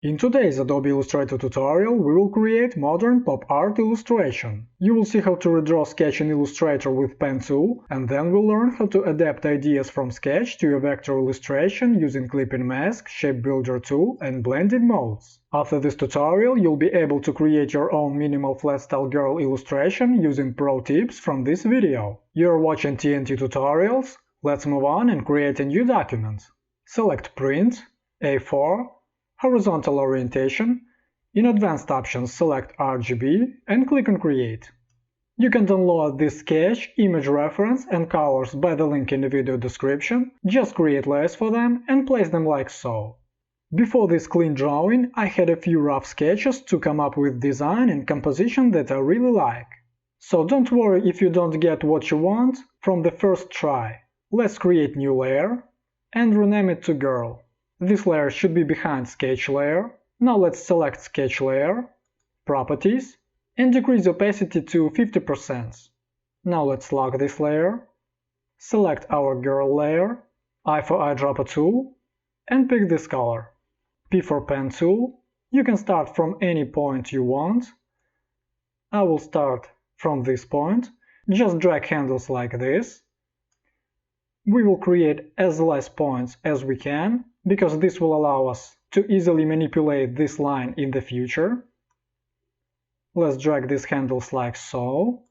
In today's Adobe Illustrator tutorial, we will create modern pop art illustration. You will see how to redraw sketch in Illustrator with Pen tool, and then we'll learn how to adapt ideas from sketch to a vector illustration using Clipping Mask, Shape Builder tool, and blending modes. After this tutorial, you'll be able to create your own minimal flat style girl illustration using pro tips from this video. You're watching TNT tutorials. Let's move on and create a new document. Select Print, A4, Horizontal orientation. In Advanced Options select RGB and click on Create. You can download this sketch, image reference and colors by the link in the video description, just create layers for them and place them like so. Before this clean drawing, I had a few rough sketches to come up with design and composition that I really like. So don't worry if you don't get what you want from the first try. Let's create new layer and rename it to Girl. This layer should be behind sketch layer. Now let's select sketch layer, properties, and decrease opacity to 50%. Now let's lock this layer, select our girl layer, I for eyedropper tool, and pick this color. P for pen tool. You can start from any point you want. I will start from this point. Just drag handles like this. We will create as less points as we can, because this will allow us to easily manipulate this line in the future. Let's drag these handles like so,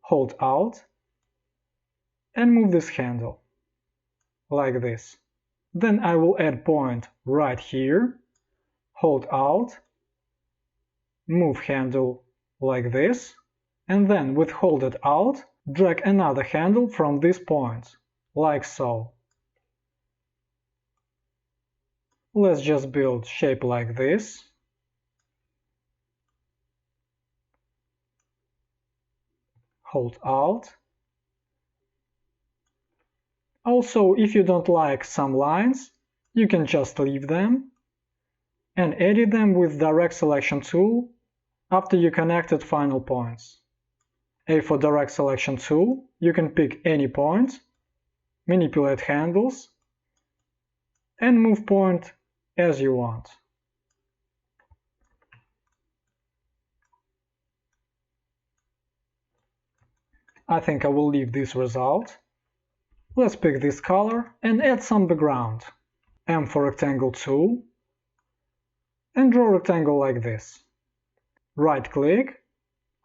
hold Alt, and move this handle, like this. Then I will add point right here, hold Alt, move handle like this, and then with holded Alt, drag another handle from this point, like so. Let's just build shape like this. Hold Alt. Also, if you don't like some lines, you can just leave them and edit them with Direct Selection tool after you connected final points. A for Direct Selection tool, you can pick any point, manipulate handles, and move point as you want. I think I will leave this result. Let's pick this color and add some background. M for rectangle tool, and draw a rectangle like this. Right click,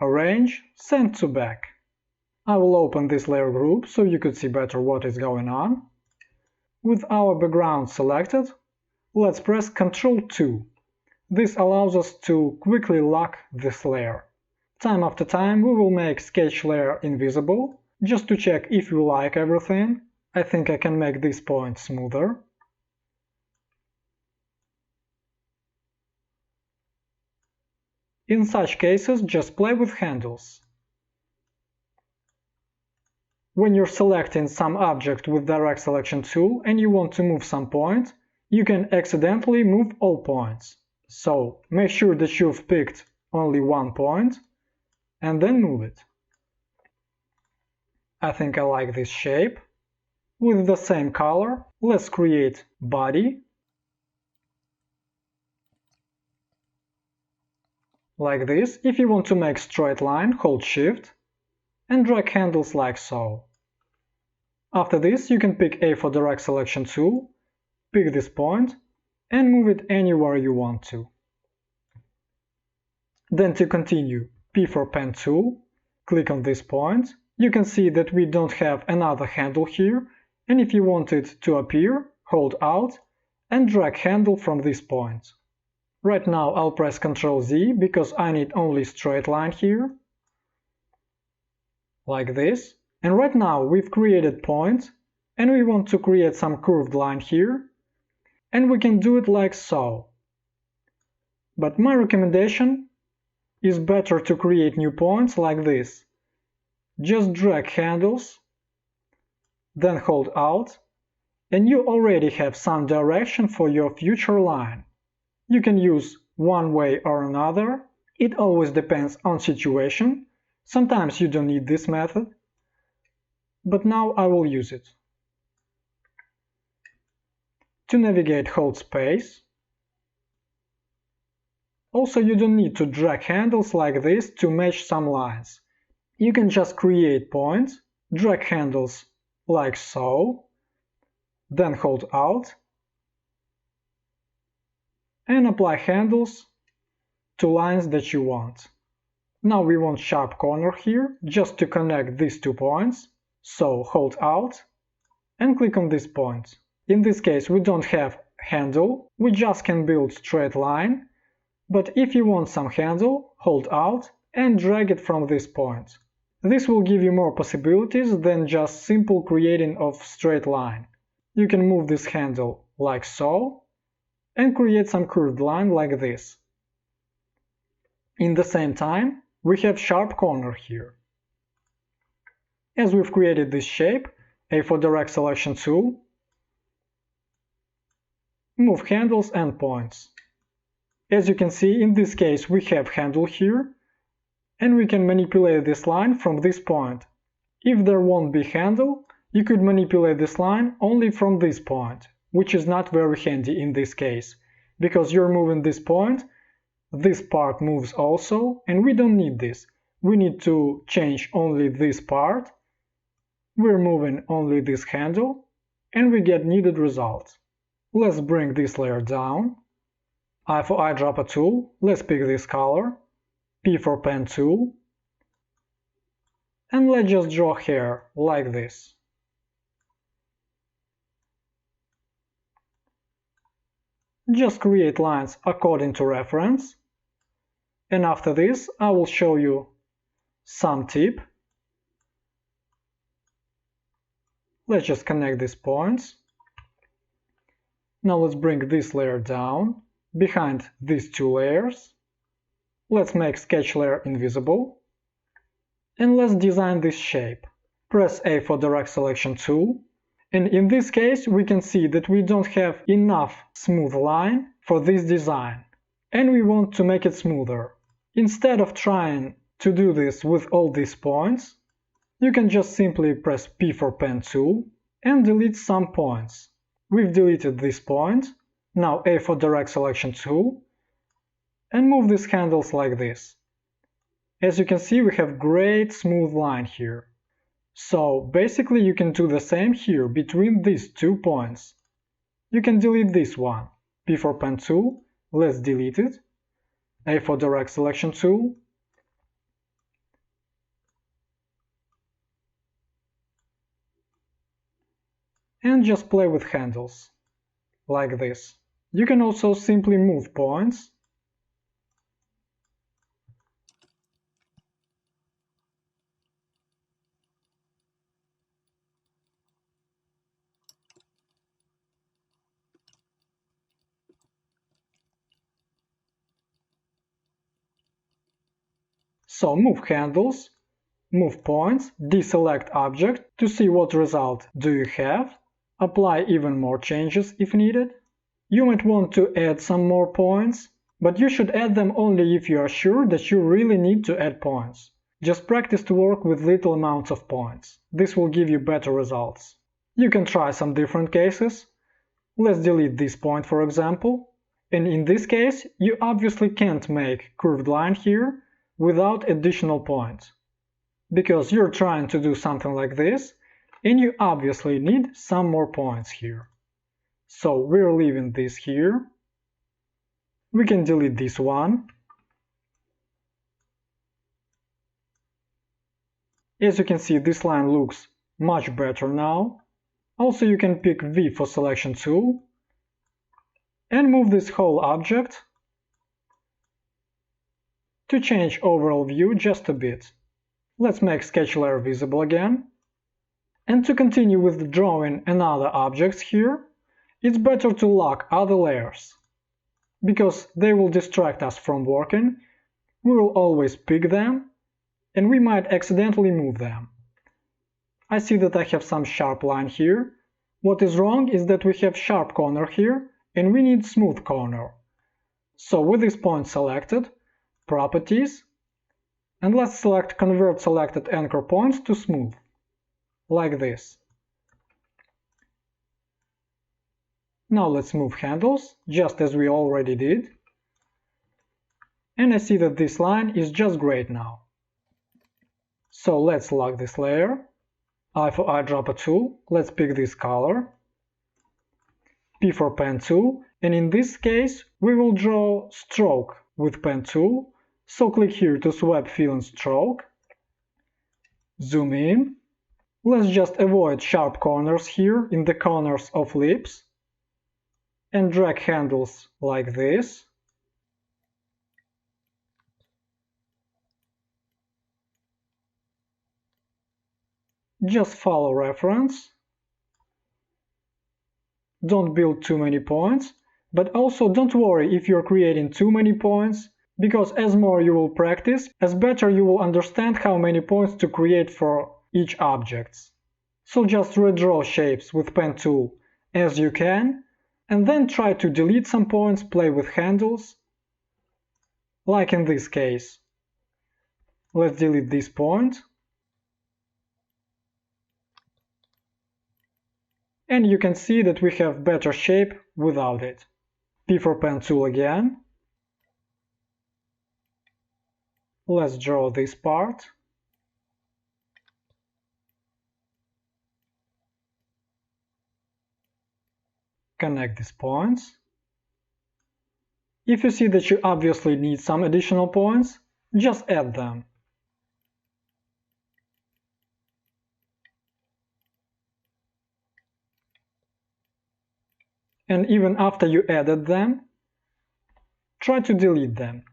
arrange, send to back. I will open this layer group so you could see better what is going on. With our background selected, let's press Ctrl 2. This allows us to quickly lock this layer. Time after time we will make sketch layer invisible, just to check if we like everything. I think I can make this point smoother. In such cases, just play with handles. When you're selecting some object with Direct Selection tool and you want to move some point, you can accidentally move all points. So make sure that you've picked only one point and then move it. I think I like this shape. With the same color, let's create body. Like this. If you want to make straight line, hold Shift and drag handles like so. After this, you can pick A for Direct Selection tool, pick this point, and move it anywhere you want to. Then to continue, P for pen tool, click on this point. You can see that we don't have another handle here, and if you want it to appear, hold Alt and drag handle from this point. Right now I'll press Ctrl Z because I need only straight line here, like this. And right now we've created point, and we want to create some curved line here, and we can do it like so. But my recommendation is better to create new points like this. Just drag handles, then hold Alt, and you already have some direction for your future line. You can use one way or another, it always depends on situation. Sometimes you don't need this method, but now I will use it. To navigate, hold space, Also, you don't need to drag handles like this to match some lines. You can just create points, drag handles like so, then hold Alt, and apply handles to lines that you want. Now we want sharp corner here, just to connect these 2 points, so hold Alt and click on this point. In this case we don't have handle, we just can build straight line, but if you want some handle, hold Alt and drag it from this point. This will give you more possibilities than just simple creating of straight line. You can move this handle like so and create some curved line like this. In the same time, we have sharp corner here. As we've created this shape, A for direct selection tool, move handles and points. As you can see, in this case we have handle here, and we can manipulate this line from this point. If there won't be handle, you could manipulate this line only from this point, which is not very handy in this case, because you're moving this point, this part moves also, and we don't need this. We need to change only this part, we're moving only this handle, and we get needed results. Let's bring this layer down. I for eyedropper tool, let's pick this color, P for pen tool, and let's just draw hair like this. Just create lines according to reference, and after this I will show you some tip. Let's just connect these points. Now let's bring this layer down, behind these 2 layers. Let's make sketch layer invisible. And let's design this shape. Press A for direct selection tool. And in this case we can see that we don't have enough smooth line for this design. And we want to make it smoother. Instead of trying to do this with all these points, you can just simply press P for pen tool and delete some points. We've deleted this point, now A for direct selection tool, and move these handles like this. As you can see, we have great smooth line here. So basically you can do the same here between these 2 points. You can delete this one, P for pen tool, let's delete it, A for direct selection tool, and just play with handles, like this. You can also simply move points. So move handles, move points, deselect object to see what result do you have, apply even more changes if needed. You might want to add some more points, but you should add them only if you are sure that you really need to add points. Just practice to work with little amounts of points. This will give you better results. You can try some different cases. Let's delete this point for example. And in this case, you obviously can't make curved line here without additional points. Because you're trying to do something like this, and you obviously need some more points here. So we're leaving this here. We can delete this one. As you can see, this line looks much better now. Also, you can pick V for selection tool and move this whole object to change overall view just a bit. Let's make sketch layer visible again. And to continue with drawing another objects here, it's better to lock other layers, because they will distract us from working. We will always pick them, and we might accidentally move them. I see that I have some sharp line here. What is wrong is that we have sharp corner here, and we need smooth corner. So with this point selected, Properties, and let's select Convert Selected Anchor Points to Smooth, like this. Now let's move handles, just as we already did. And I see that this line is just great now. So let's lock this layer. I for eyedropper tool, let's pick this color. P for pen tool, and in this case we will draw stroke with pen tool. So click here to swap fill and stroke. Zoom in. Let's just avoid sharp corners here in the corners of lips. And drag handles like this. Just follow reference. Don't build too many points, but also don't worry if you're creating too many points, because as more you will practice, as better you will understand how many points to create for each object. So just redraw shapes with pen tool as you can, and then try to delete some points, play with handles, like in this case. Let's delete this point. And you can see that we have better shape without it. P for pen tool again. Let's draw this part. Connect these points. If you see that you obviously need some additional points, just add them. And even after you added them, try to delete them.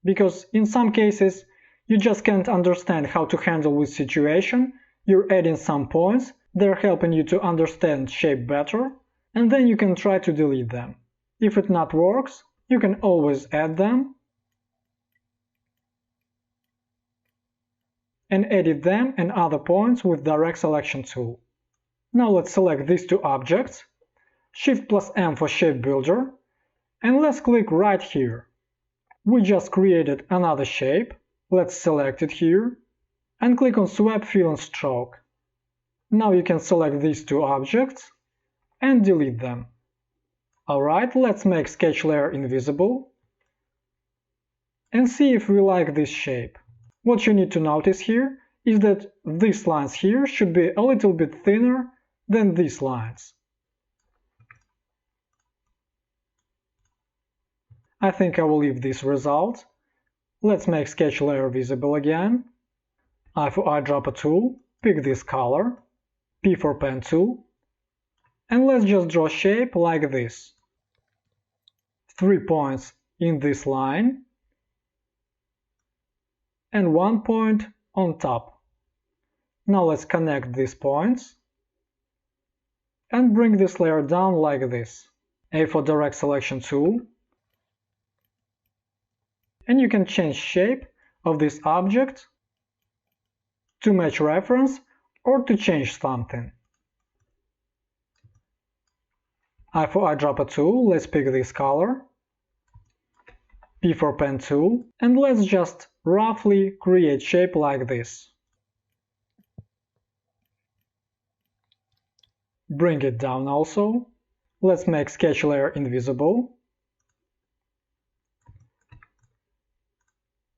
Because in some cases, you just can't understand how to handle with situation, you're adding some points, they're helping you to understand shape better, and then you can try to delete them. If it not works, you can always add them and edit them and other points with direct selection tool. Now let's select these two objects, Shift plus M for Shape Builder, and let's click right here. We just created another shape, let's select it here, and click on Swap Fill and Stroke. Now you can select these two objects and delete them. Alright, let's make sketch layer invisible and see if we like this shape. What you need to notice here is that these lines here should be a little bit thinner than these lines. I think I will leave this result. Let's make sketch layer visible again. I for eyedropper tool, pick this color, P for pen tool, and let's just draw shape like this. 3 points in this line and 1 point on top. Now let's connect these points and bring this layer down like this. A for direct selection tool, and you can change shape of this object to match reference or to change something. I for eyedropper tool, let's pick this color, P for pen tool, and let's just roughly create shape like this. Bring it down also. Let's make sketch layer invisible.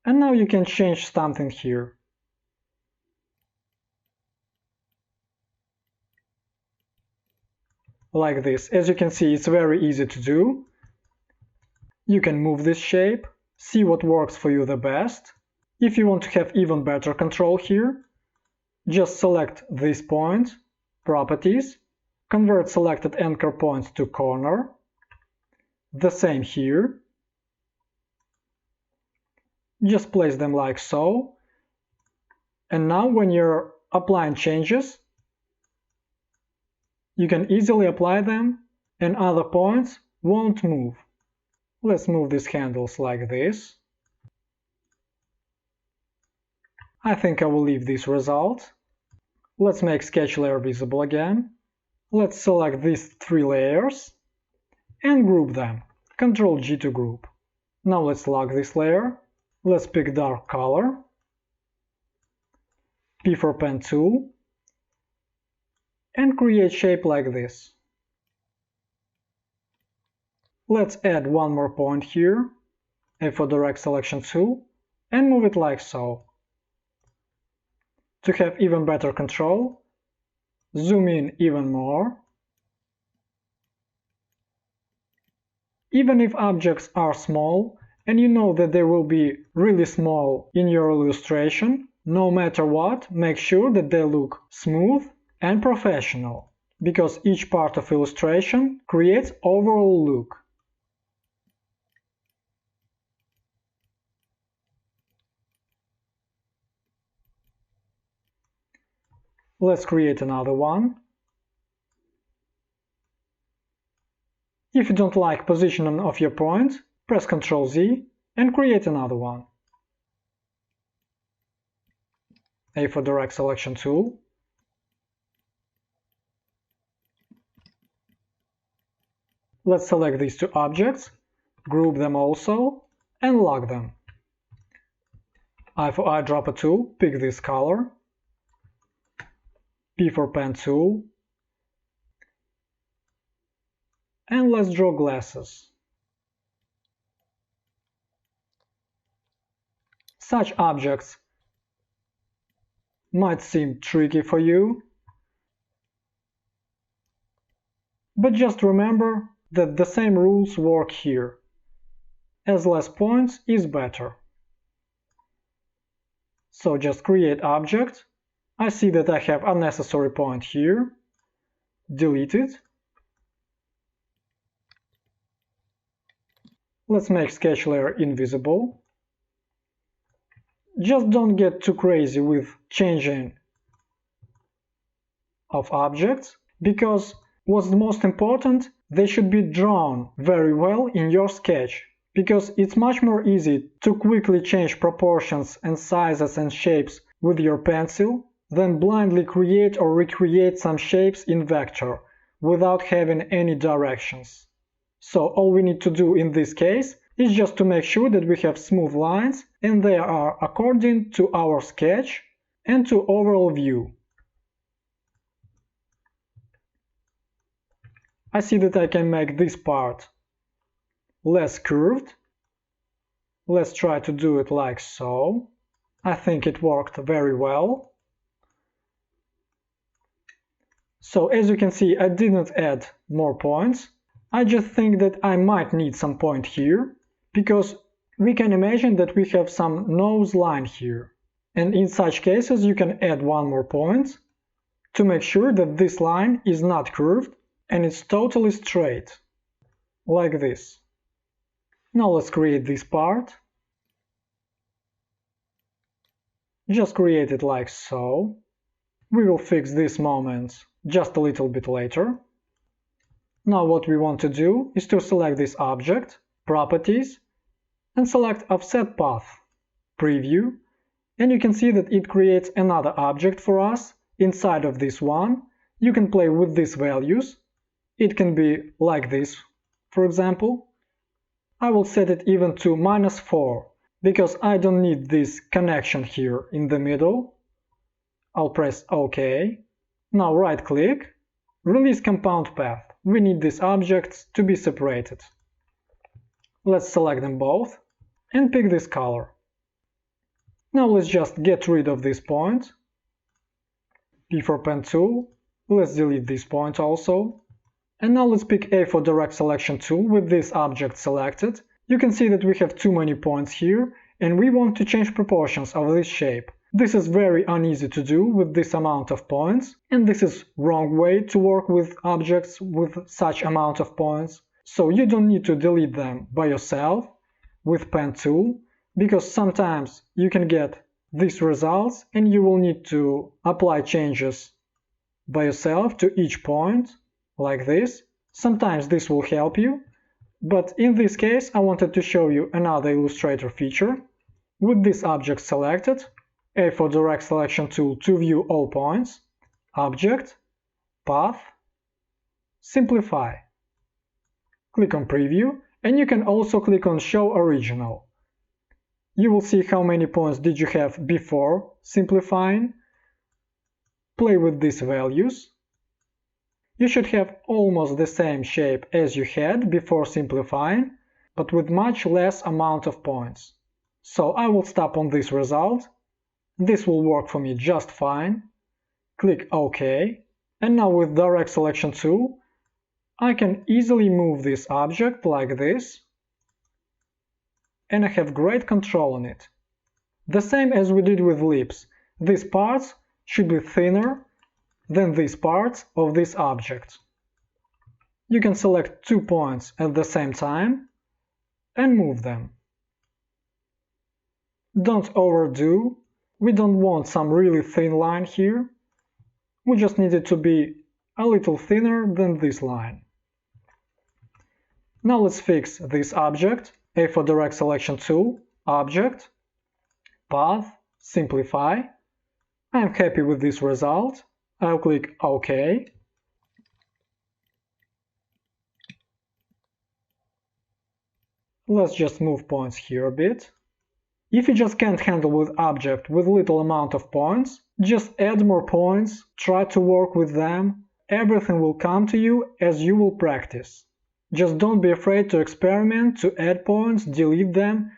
And now you can change something here. Like this. As you can see, it's very easy to do. You can move this shape, see what works for you the best. If you want to have even better control here, just select this point, Properties, convert selected anchor points to corner. The same here. Just place them like so. And now when you're applying changes, you can easily apply them and other points won't move. Let's move these handles like this. I think I will leave this result. Let's make sketch layer visible again. Let's select these 3 layers and group them. Ctrl G to group. Now let's lock this layer. Let's pick dark color. P for pen tool. And create shape like this. Let's add one more point here, A for Direct Selection tool, and move it like so. To have even better control, zoom in even more. Even if objects are small, and you know that they will be really small in your illustration, no matter what, make sure that they look smooth and professional, because each part of illustration creates overall look. Let's create another one. If you don't like positioning of your point, press Ctrl Z and create another one. A for Direct Selection tool. Let's select these two objects, group them also, and lock them. I for Eyedropper tool, pick this color. P for Pen tool. And let's draw glasses. Such objects might seem tricky for you, but just remember that the same rules work here. As less points is better. So just create object. I see that I have unnecessary point here. Delete it. Let's make sketch layer invisible. Just don't get too crazy with changing of objects, because what's the most important, they should be drawn very well in your sketch, because it's much more easy to quickly change proportions and sizes and shapes with your pencil than blindly create or recreate some shapes in vector without having any directions. So all we need to do in this case is just to make sure that we have smooth lines and they are according to our sketch and to overall view. I see that I can make this part less curved. Let's try to do it like so. I think it worked very well. So as you can see, I didn't add more points. I just think that I might need some point here, because we can imagine that we have some nose line here. And in such cases you can add one more point to make sure that this line is not curved and it's totally straight, like this. Now let's create this part. Just create it like so. We will fix this moment just a little bit later. Now what we want to do is to select this object, Properties, and select Offset Path, Preview, and you can see that it creates another object for us inside of this one. You can play with these values. It can be like this, for example. I will set it even to -4, because I don't need this connection here in the middle. I'll press OK. Now right-click, Release Compound Path. We need these objects to be separated. Let's select them both and pick this color. Now let's just get rid of this point. P for Pen tool. Let's delete this point also. And now let's pick A for Direct Selection tool with this object selected. You can see that we have too many points here, and we want to change proportions of this shape. This is very uneasy to do with this amount of points, and this is wrong way to work with objects with such amount of points. So you don't need to delete them by yourself with Pen tool, because sometimes you can get these results and you will need to apply changes by yourself to each point, like this. Sometimes this will help you, but in this case I wanted to show you another Illustrator feature. With this object selected, A for Direct Selection tool to view all points, Object, Path, Simplify. Click on Preview, and you can also click on Show Original. You will see how many points did you have before simplifying. Play with these values. You should have almost the same shape as you had before simplifying, but with much less amount of points. So I will stop on this result. This will work for me just fine. Click OK. And now with Direct Selection tool, I can easily move this object like this, and I have great control on it. The same as we did with lips, these parts should be thinner than these parts of this object. You can select 2 points at the same time and move them. Don't overdo, we don't want some really thin line here, we just need it to be a little thinner than this line. Now let's fix this object. A for Direct Selection tool, Object, Path, Simplify. I'm happy with this result. I'll click OK. Let's just move points here a bit. If you just can't handle with object with little amount of points, just add more points, try to work with them. Everything will come to you as you will practice. Just don't be afraid to experiment, to add points, delete them.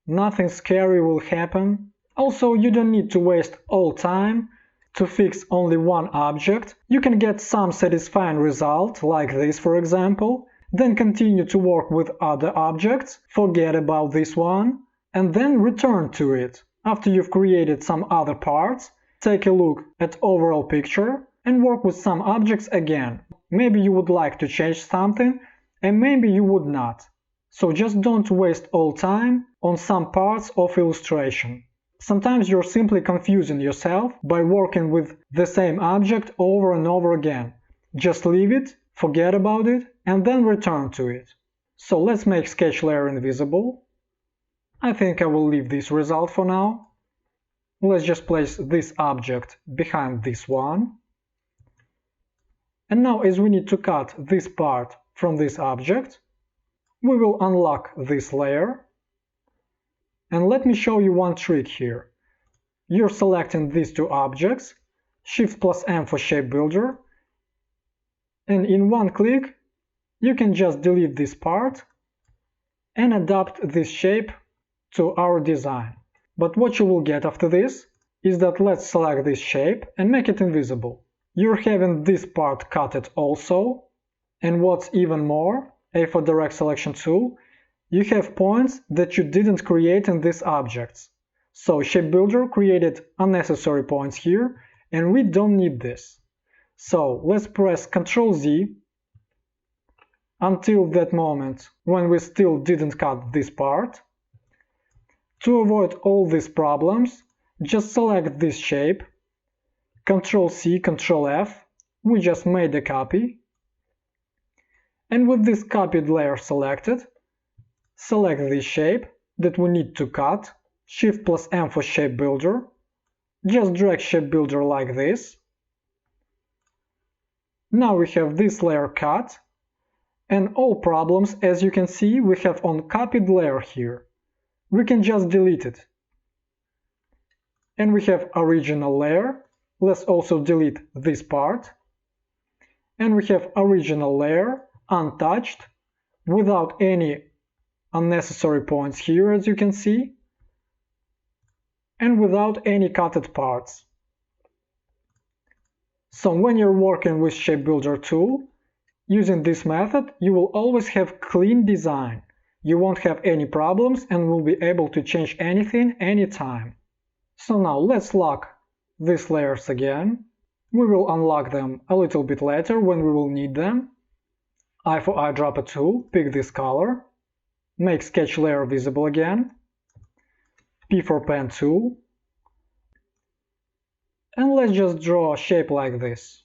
Nothing scary will happen. Also, you don't need to waste all time to fix only one object. You can get some satisfying result, like this for example, then continue to work with other objects, forget about this one, and then return to it. After you've created some other parts, take a look at overall picture and work with some objects again. Maybe you would like to change something, and maybe you would not. So just don't waste all time on some parts of illustration. Sometimes you're simply confusing yourself by working with the same object over and over again. Just leave it, forget about it, and then return to it. So let's make sketch layer invisible. I think I will leave this result for now. Let's just place this object behind this one. And now as we need to cut this part from this object, we will unlock this layer. And let me show you one trick here. You're selecting these two objects, Shift plus M for Shape Builder, and in one click you can just delete this part and adapt this shape to our design. But what you will get after this is that let's select this shape and make it invisible. You're having this part cutted also, and what's even more, A for Direct Selection tool, you have points that you didn't create in these objects. So Shape Builder created unnecessary points here, and we don't need this. So let's press Ctrl Z until that moment when we still didn't cut this part. To avoid all these problems, just select this shape, Ctrl C, Ctrl F, we just made a copy. And with this copied layer selected, select this shape that we need to cut, Shift plus M for Shape Builder, just drag Shape Builder like this. Now we have this layer cut, and all problems, as you can see, we have on copied layer here. We can just delete it. And we have original layer, let's also delete this part. And we have original layer, untouched, without any unnecessary points here, as you can see, and without any cutted parts. So when you're working with Shape Builder tool, using this method, you will always have clean design. You won't have any problems and will be able to change anything anytime. So now let's lock these layers again. We will unlock them a little bit later when we will need them. I for eyedropper tool, pick this color, make sketch layer visible again, P for pen tool, and let's just draw a shape like this.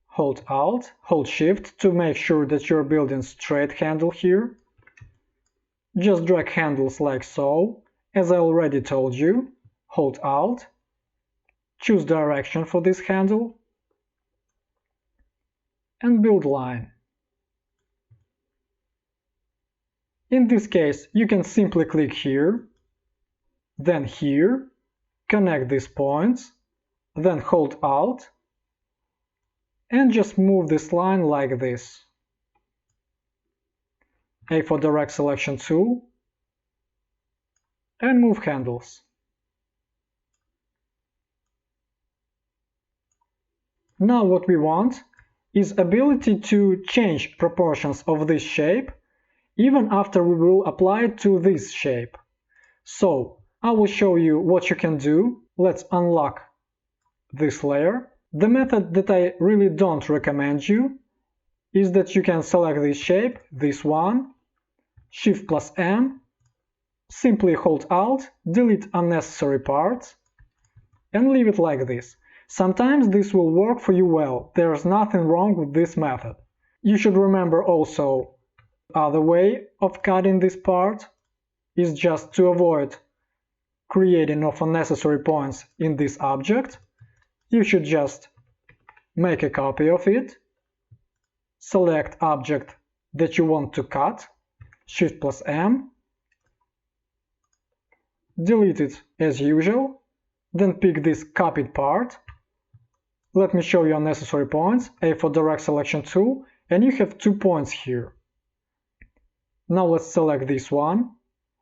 Hold Alt, hold Shift to make sure that you're building straight handle here. Just drag handles like so, as I already told you. Hold Alt, choose direction for this handle, and build line. In this case, you can simply click here, then here, connect these points, then hold Alt, and just move this line like this. A for direct selection tool, and move handles. Now what we want is ability to change proportions of this shape even after we will apply it to this shape. So I will show you what you can do. Let's unlock this layer. The method that I really don't recommend you is that you can select this shape, this one, Shift plus M, simply hold Alt, delete unnecessary parts, and leave it like this. Sometimes this will work for you well, there's nothing wrong with this method. You should remember also the other way of cutting this part is just to avoid creating of unnecessary points in this object. You should just make a copy of it, select object that you want to cut, Shift plus M, delete it as usual, then pick this copied part. Let me show you unnecessary points, A for direct selection tool, and you have 2 points here. Now let's select this one,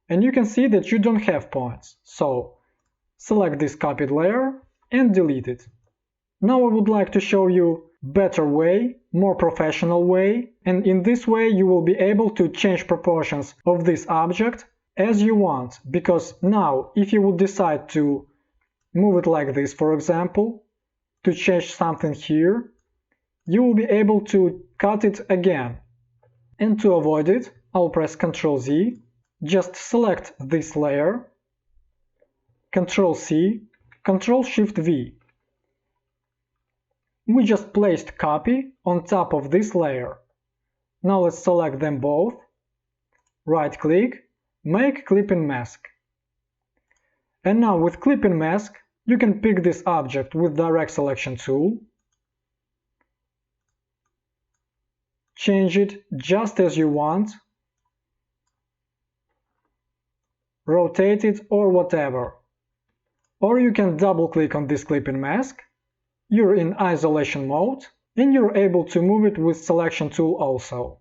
and you can see that you don't have points, so select this copied layer and delete it. Now I would like to show you better way, more professional way, and in this way you will be able to change proportions of this object as you want, because now if you would decide to move it like this, for example, to change something here, you will be able to cut it again. And to avoid it, I'll press Ctrl Z, just select this layer, Ctrl C, Ctrl Shift V. We just placed copy on top of this layer. Now let's select them both, right click, make clipping mask. And now with clipping mask, you can pick this object with direct selection tool, change it just as you want, rotate it or whatever. Or you can double click on this clipping mask, you're in isolation mode, and you're able to move it with selection tool also.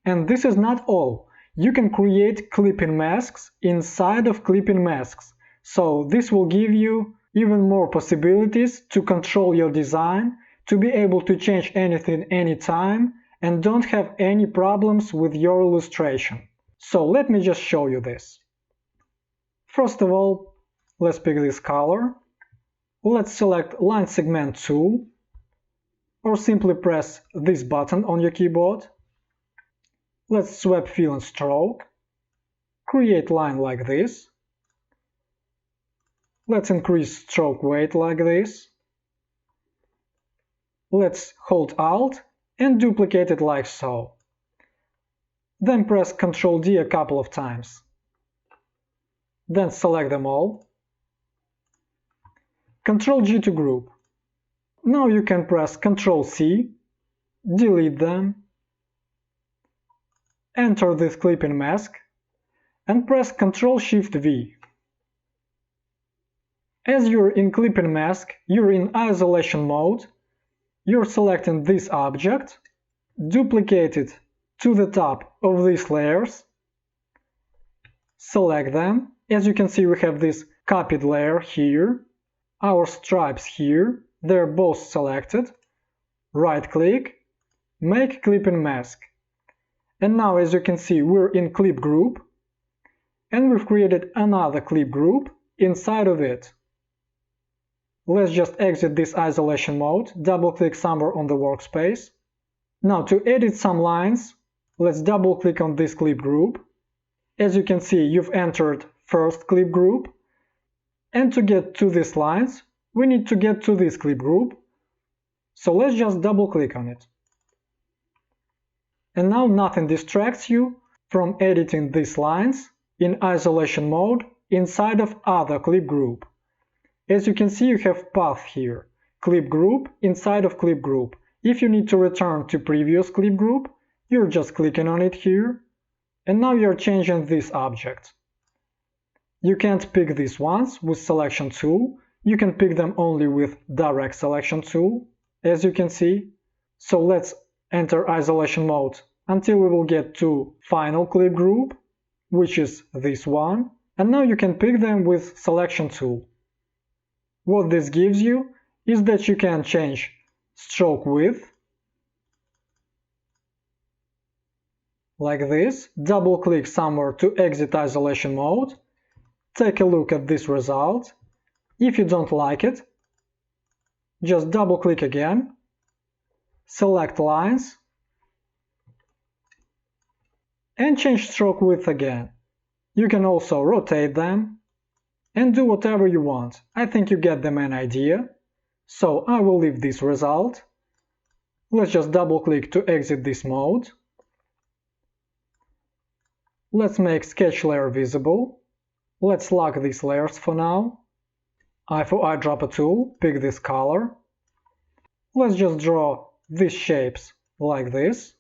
And this is not all. You can create clipping masks inside of clipping masks. So this will give you even more possibilities to control your design, to be able to change anything anytime, and don't have any problems with your illustration. So let me just show you this. First of all, let's pick this color. Let's select Line Segment tool, or simply press this button on your keyboard. Let's swap fill and stroke, create line like this. Let's increase stroke weight like this. Let's hold Alt and duplicate it like so. Then press Ctrl D a couple of times. Then select them all. Ctrl G to group. Now you can press Ctrl C, delete them, enter this clipping mask, and press Ctrl Shift V. As you're in clipping mask, you're in isolation mode, you're selecting this object, duplicate it to the top of these layers, select them. As you can see, we have this copied layer here, our stripes here, they're both selected, right click, make clipping mask. And now as you can see, we're in clip group, and we've created another clip group inside of it. Let's just exit this isolation mode, double click somewhere on the workspace. Now to edit some lines, let's double click on this clip group. As you can see, you've entered first clip group, and to get to these lines, we need to get to this clip group. So let's just double click on it. And now nothing distracts you from editing these lines in isolation mode inside of other clip group. As you can see, you have path here, clip group inside of clip group. If you need to return to previous clip group, you're just clicking on it here, and now you're changing this object. You can't pick these ones with selection tool, You can pick them only with direct selection tool, as you can see. So let's enter isolation mode until we will get to final clip group, which is this one, and now you can pick them with selection tool. What this gives you is that you can change stroke width, like this, double click somewhere to exit isolation mode, take a look at this result. If you don't like it, just double click again, select lines, and change stroke width again. You can also rotate them and do whatever you want. I think you get the main idea. So I will leave this result. Let's just double click to exit this mode. Let's make sketch layer visible. Let's lock these layers for now. For eyedropper tool, pick this color. Let's just draw these shapes like this.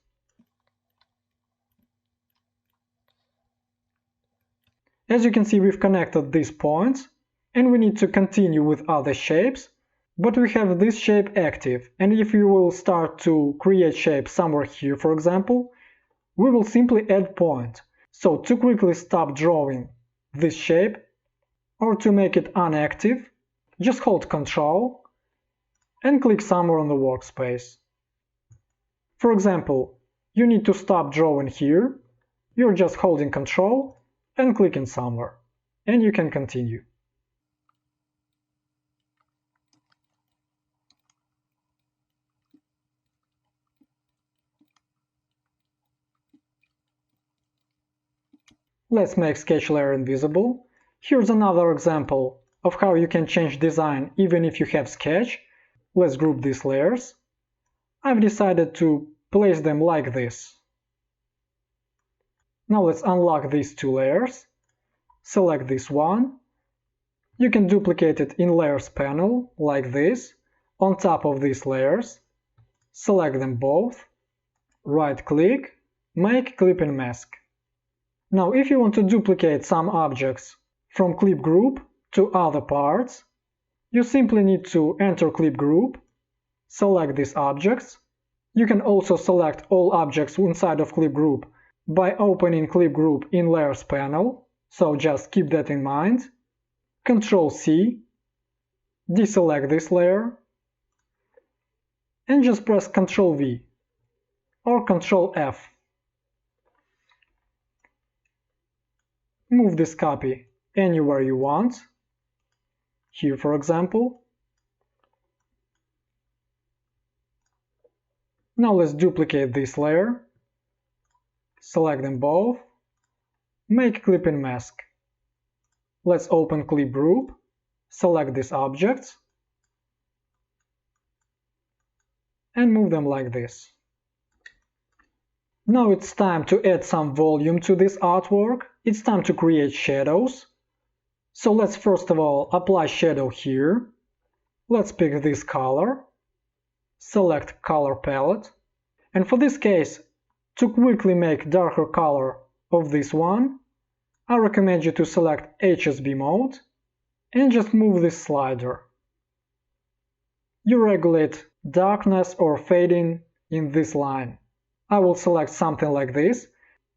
As you can see, we've connected these points, and we need to continue with other shapes, but we have this shape active, and if you will start to create shape somewhere here, for example, we will simply add point. So to quickly stop drawing this shape, or to make it inactive, just hold Ctrl and click somewhere on the workspace. For example, you need to stop drawing here, you're just holding Ctrl and clicking somewhere, and you can continue. Let's make sketch layer invisible. Here's another example of how you can change design even if you have sketch. Let's group these layers. I've decided to place them like this. Now let's unlock these two layers. Select this one. You can duplicate it in Layers panel, like this, on top of these layers. Select them both. Right-click, make clip and mask. Now if you want to duplicate some objects from clip group to other parts, you simply need to enter clip group, select these objects. You can also select all objects inside of clip group by opening clip group in Layers panel, so just keep that in mind. Ctrl-C, deselect this layer, and just press Ctrl-V or Ctrl-F. Move this copy anywhere you want, here for example. Now let's duplicate this layer, select them both, make clip and mask. Let's open clip group, select these objects, and move them like this. Now it's time to add some volume to this artwork. It's time to create shadows. So let's first of all apply shadow here. Let's pick this color, select color palette, and for this case, to quickly make darker color of this one, I recommend you to select HSB mode and just move this slider. You regulate darkness or fading in this line. I will select something like this,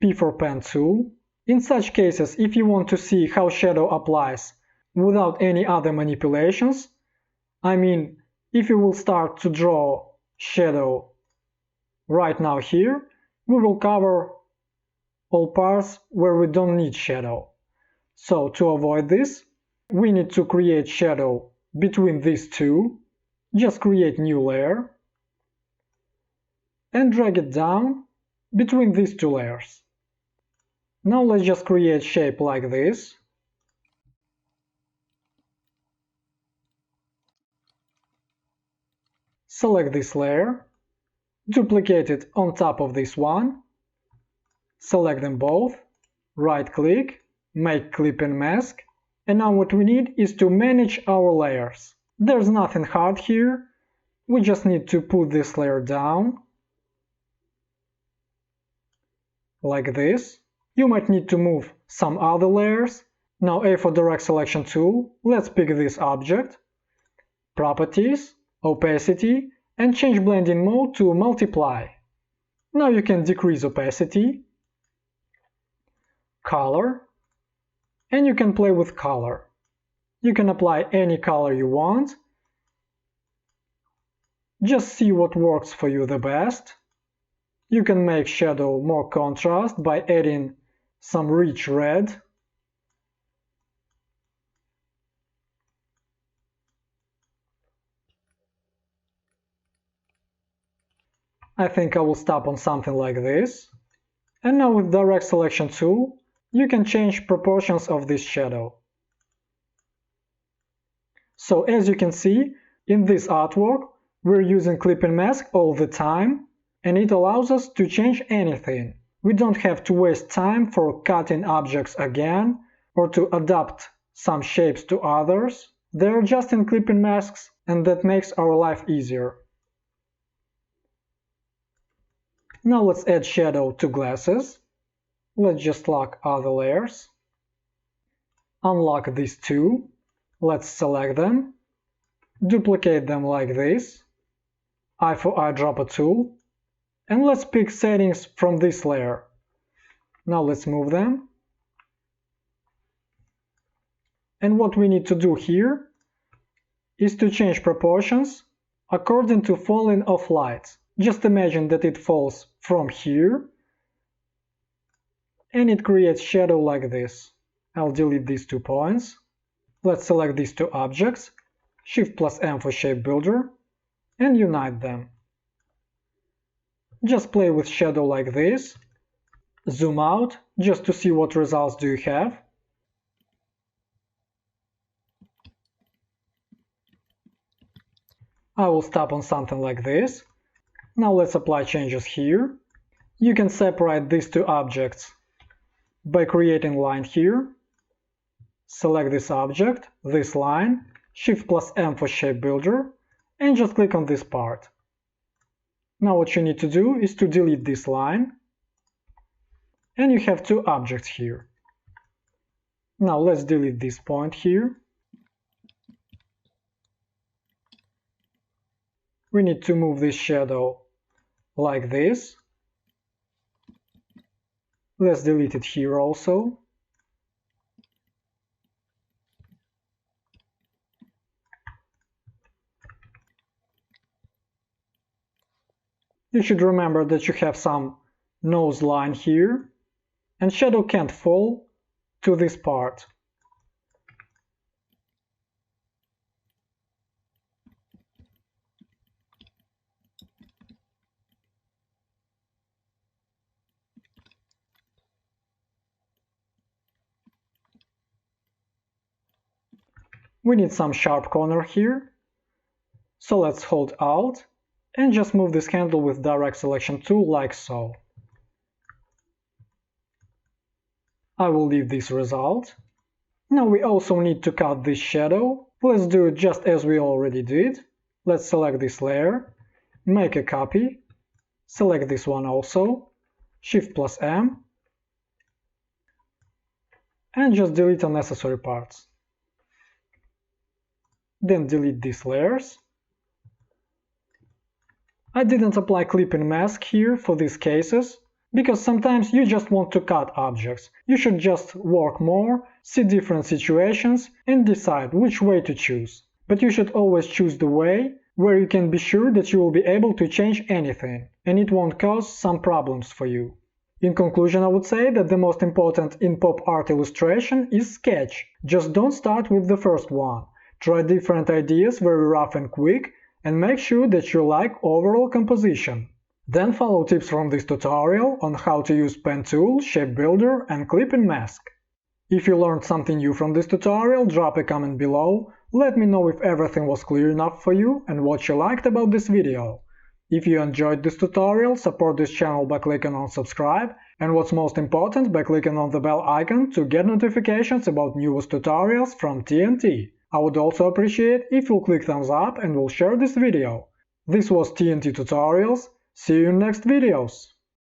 P for pen tool. In such cases, if you want to see how shadow applies without any other manipulations, I mean, if you will start to draw shadow right now here, we will cover all parts where we don't need shadow. So to avoid this, we need to create shadow between these two. Just create new layer and drag it down between these two layers. Now let's just create shape like this. Select this layer, duplicate it on top of this one, select them both, right-click, make clip and mask, and now what we need is to manage our layers. There's nothing hard here, we just need to put this layer down, like this. You might need to move some other layers. Now A for direct selection tool, let's pick this object, Properties, Opacity, and change blending mode to Multiply. Now you can decrease opacity, color, and you can play with color. You can apply any color you want. Just see what works for you the best. You can make shadow more contrast by adding some rich red. I think I will stop on something like this. And now with Direct Selection tool, you can change proportions of this shadow. So as you can see, in this artwork, we're using clip and mask all the time, and it allows us to change anything. We don't have to waste time for cutting objects again, or to adapt some shapes to others. They're just in clip and masks, and that makes our life easier. Now let's add shadow to glasses. Let's just lock other layers. Unlock these two. Let's select them. Duplicate them like this. Eye for eyedropper tool. And let's pick settings from this layer. Now let's move them. And what we need to do here is to change proportions according to falling of light. Just imagine that it falls from here and it creates shadow like this. I'll delete these 2 points. Let's select these 2 objects, Shift+M for Shape Builder, and unite them. Just play with shadow like this. Zoom out just to see what results do you have. I will stop on something like this. Now let's apply changes here. You can separate these 2 objects by creating a line here. Select this object, this line, Shift+M for Shape Builder, and just click on this part. Now what you need to do is to delete this line, and you have 2 objects here. Now let's delete this point here. We need to move this shadow like this. Let's delete it here also. You should remember that you have some nose line here, and shadow can't fall to this part. We need some sharp corner here, so let's hold Alt and just move this handle with Direct Selection tool like so. I will leave this result. Now we also need to cut this shadow. Let's do it just as we already did. Let's select this layer, make a copy, select this one also, Shift+M, and just delete unnecessary parts. Then delete these layers. I didn't apply clip and mask here for these cases, because sometimes you just want to cut objects. You should just work more, see different situations, and decide which way to choose. But you should always choose the way where you can be sure that you will be able to change anything, and it won't cause some problems for you. In conclusion, I would say that the most important in pop art illustration is sketch. Just don't start with the first one. Try different ideas very rough and quick, and make sure that you like overall composition. Then follow tips from this tutorial on how to use pen tool, shape builder, and clip and mask. If you learned something new from this tutorial, drop a comment below, let me know if everything was clear enough for you and what you liked about this video. If you enjoyed this tutorial, support this channel by clicking on subscribe, and what's most important, by clicking on the bell icon to get notifications about newest tutorials from TNT. I would also appreciate if you'll click thumbs up and will share this video. This was TNT Tutorials. See you in next videos!